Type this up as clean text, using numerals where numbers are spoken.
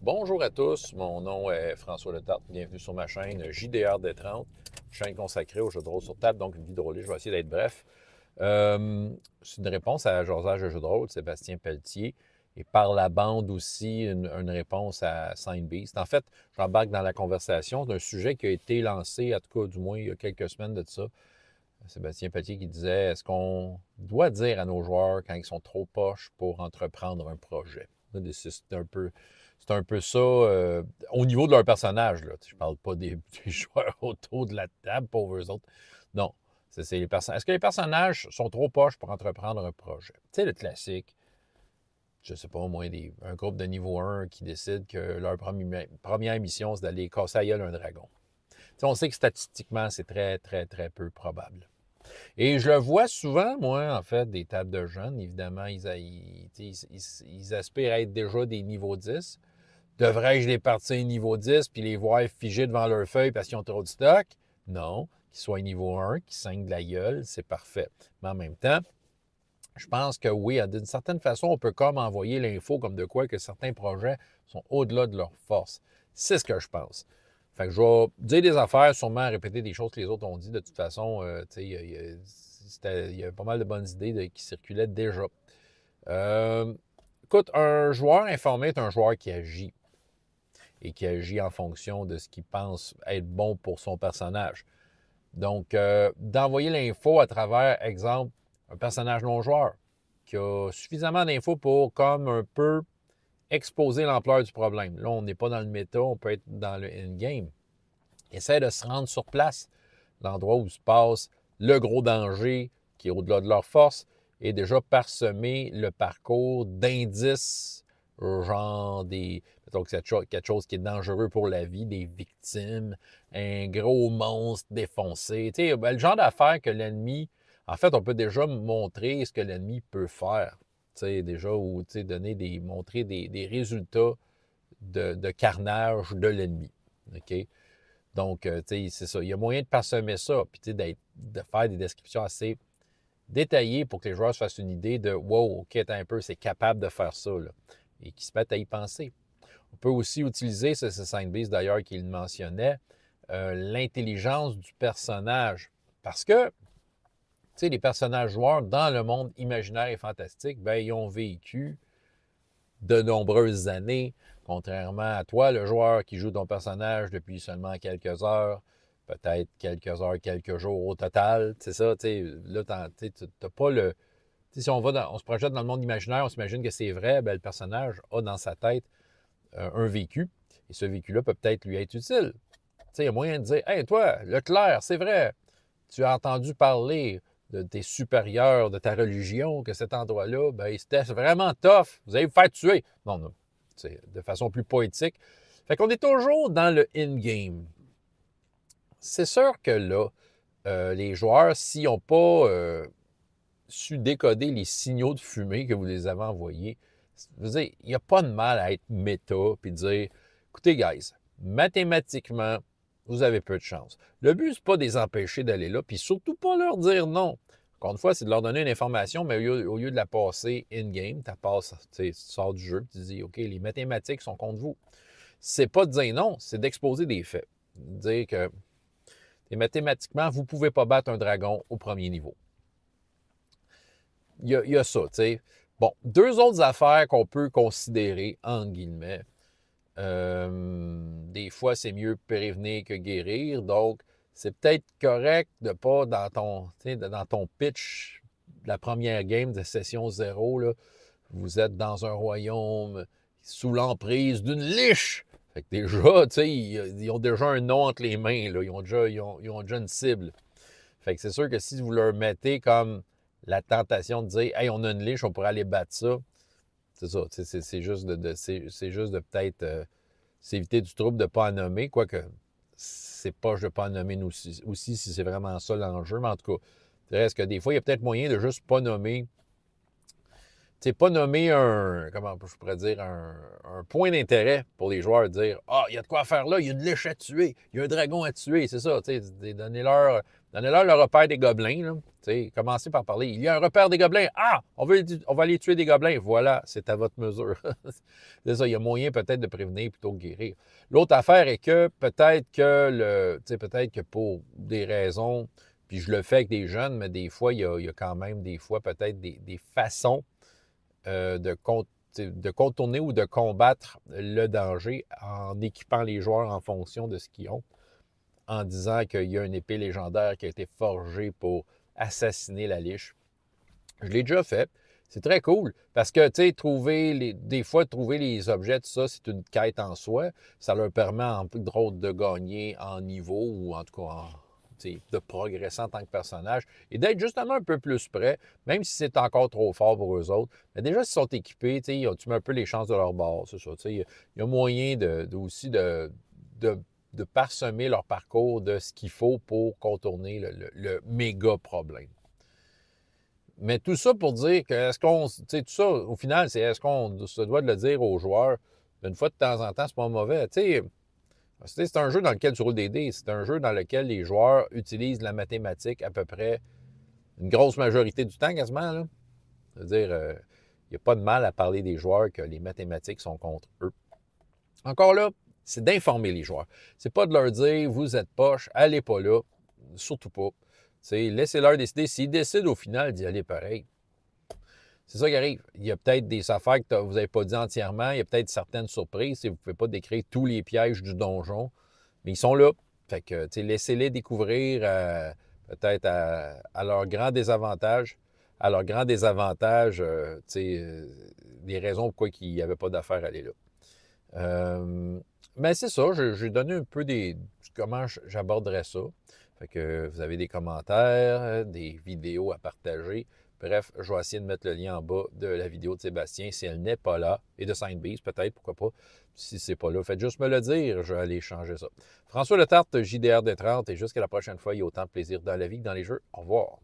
Bonjour à tous, mon nom est François Letarte. Bienvenue sur ma chaîne JDR D30, chaîne consacrée aux jeux de rôle sur table, donc une vidéo de rôle. Je vais essayer d'être bref. C'est une réponse à Josage de jeux de rôle, Sébastien Pelletier, et par la bande aussi une réponse à Sign Beast. En fait, j'embarque dans la conversation d'un sujet qui a été lancé, en tout cas du moins il y a quelques semaines de ça. Sébastien Pelletier qui disait, est-ce qu'on doit dire à nos joueurs quand ils sont trop poches pour entreprendre un projet? C'est un peu ça au niveau de leur personnage. Là. Je ne parle pas des joueurs autour de la table, pauvres autres. Non. C'est les Est-ce que les personnages sont trop poches pour entreprendre un projet? Tu sais, le classique, je ne sais pas, au moins un groupe de niveau 1 qui décide que leur première mission, c'est d'aller casser à gueule un dragon. Tu sais, on sait que statistiquement, c'est très, très, très peu probable. Et je le vois souvent, moi, en fait, des tables de jeunes. Évidemment, ils aspirent à être déjà des niveaux 10. Devrais-je les partir niveau 10 puis les voir figés devant leur feuille parce qu'ils ont trop de stock? Non. Qu'ils soient niveau 1, qu'ils saignent de la gueule, c'est parfait. Mais en même temps, je pense que oui, d'une certaine façon, on peut comme envoyer l'info comme de quoi que certains projets sont au-delà de leur force. C'est ce que je pense. Fait que je vais dire des affaires, sûrement répéter des choses que les autres ont dit. De toute façon, il y a pas mal de bonnes idées qui circulaient déjà. Écoute, un joueur informé est un joueur qui agit et qui agit en fonction de ce qu'il pense être bon pour son personnage. Donc, d'envoyer l'info à travers, exemple, un personnage non-joueur qui a suffisamment d'infos pour comme un peu exposer l'ampleur du problème. Là, on n'est pas dans le méta, on peut être dans le in-game. Essaie de se rendre sur place, l'endroit où se passe le gros danger qui est au-delà de leur force, et déjà parsemer le parcours d'indices, genre donc quelque chose qui est dangereux pour la vie, des victimes, un gros monstre défoncé. Tu sais, le genre d'affaires que l'ennemi, en fait, on peut déjà montrer ce que l'ennemi peut faire. Tu sais, déjà, ou montrer des résultats de carnage de l'ennemi. OK? Donc, tu sais, c'est ça. Il y a moyen de parsemer ça, puis tu sais, de faire des descriptions assez détaillées pour que les joueurs se fassent une idée de wow, OK, attends un peu, c'est capable de faire ça, là, et qu'ils se mettent à y penser. On peut aussi utiliser, c'est Saint-Beast d'ailleurs qui le mentionnait, l'intelligence du personnage. Parce que, tu sais, les personnages joueurs dans le monde imaginaire et fantastique, ben, ils ont vécu de nombreuses années, contrairement à toi, le joueur qui joue ton personnage depuis seulement quelques heures, peut-être quelques heures, quelques jours au total. C'est ça, tu sais, là, tu n'as pas le. Si on se projette dans le monde imaginaire, on s'imagine que c'est vrai, ben, le personnage a dans sa tête un vécu, et ce vécu-là peut peut-être lui être utile. Tu sais, il y a moyen de dire, hey, toi, Leclerc, c'est vrai, tu as entendu parler de tes supérieurs, de ta religion, que cet endroit-là, ben, c'était vraiment tough. Vous allez vous faire tuer. Non, non. C'est de façon plus poétique. Fait qu'on est toujours dans le in-game. C'est sûr que là, les joueurs, s'ils n'ont pas su décoder les signaux de fumée que vous les avez envoyés, je veux dire, il n'y a pas de mal à être méta et dire, écoutez, guys, mathématiquement, vous avez peu de chance. Le but, c'est pas de les empêcher d'aller là, puis surtout pas leur dire non. Encore une fois, c'est de leur donner une information, mais au lieu de la passer in-game, tu sors du jeu, tu dis, OK, les mathématiques sont contre vous. C'est pas de dire non, c'est d'exposer des faits. Dire que mathématiquement, vous ne pouvez pas battre un dragon au premier niveau. Il y a ça, tu sais. Bon, deux autres affaires qu'on peut considérer, entre guillemets. Des fois, c'est mieux prévenir que guérir. Donc, c'est peut-être correct de pas dans ton pitch de la première game de session 0, là, vous êtes dans un royaume sous l'emprise d'une liche. Fait que déjà, tu sais, ils ont déjà un nom entre les mains, là. Ils ont déjà une cible. Fait que c'est sûr que si vous leur mettez comme la tentation de dire, hey, on a une liche, on pourrait aller battre ça. C'est ça. C'est juste de peut-être s'éviter du trouble de ne pas en nommer, quoique c'est poche de ne pas en nommer aussi si c'est vraiment ça l'enjeu. Mais en tout cas, il reste que des fois, il y a peut-être moyen de juste pas nommer. Tu sais, pas nommer comment je pourrais dire, un point d'intérêt pour les joueurs, de dire, ah, il y a de quoi faire là, il y a une liche à tuer, il y a un dragon à tuer, c'est ça, tu sais, Donnez-leur le repère des gobelins. Là. Commencez par parler. Il y a un repère des gobelins. Ah, on va aller tuer des gobelins. Voilà, c'est à votre mesure. C'est ça, il y a moyen peut-être de prévenir plutôt que guérir. L'autre affaire est que peut-être que pour des raisons, puis je le fais avec des jeunes, mais des fois, il y a quand même des fois peut-être des façons de contourner ou de combattre le danger en équipant les joueurs en fonction de ce qu'ils ont, en disant qu'il y a une épée légendaire qui a été forgée pour assassiner la liche. Je l'ai déjà fait. C'est très cool parce que, tu sais, des fois, trouver les objets, tout ça, c'est une quête en soi. Ça leur permet, en plus de gagner en niveau ou en tout cas de progresser en tant que personnage et d'être justement un peu plus près, même si c'est encore trop fort pour eux autres. Mais déjà, s'ils sont équipés, tu mets un peu les chances de leur bord, c'est ça. Il y a moyen aussi de parsemer leur parcours de ce qu'il faut pour contourner le méga problème. Mais tout ça pour dire que tout ça, au final, est-ce qu'on se doit de le dire aux joueurs d'une fois de temps en temps, c'est pas mauvais. C'est un jeu dans lequel tu roules des dés. C'est un jeu dans lequel les joueurs utilisent la mathématique à peu près une grosse majorité du temps, quasiment. Là. C'est-à-dire, il n'y a pas de mal à parler des joueurs que les mathématiques sont contre eux. Encore là, c'est d'informer les joueurs. C'est pas de leur dire, vous êtes poche, allez pas là. Surtout pas. Laissez-leur décider. S'ils décident au final d'y aller pareil, c'est ça qui arrive. Il y a peut-être des affaires que vous n'avez pas dit entièrement. Il y a peut-être certaines surprises. Vous ne pouvez pas décrire tous les pièges du donjon, mais ils sont là. Fait que, laissez-les découvrir peut-être à leur grand désavantage. À leur grand désavantage, des raisons pourquoi il n'y avait pas d'affaire à aller là. Mais c'est ça, j'ai donné un peu comment j'aborderais ça. Fait que vous avez des commentaires, des vidéos à partager. Bref, je vais essayer de mettre le lien en bas de la vidéo de Sébastien si elle n'est pas là. Et de Sainte-Bise, peut-être, pourquoi pas. Si c'est pas là, faites juste me le dire, je vais aller changer ça. François Letarte, JDR des 30, et jusqu'à la prochaine fois, il y a autant de plaisir dans la vie que dans les jeux. Au revoir.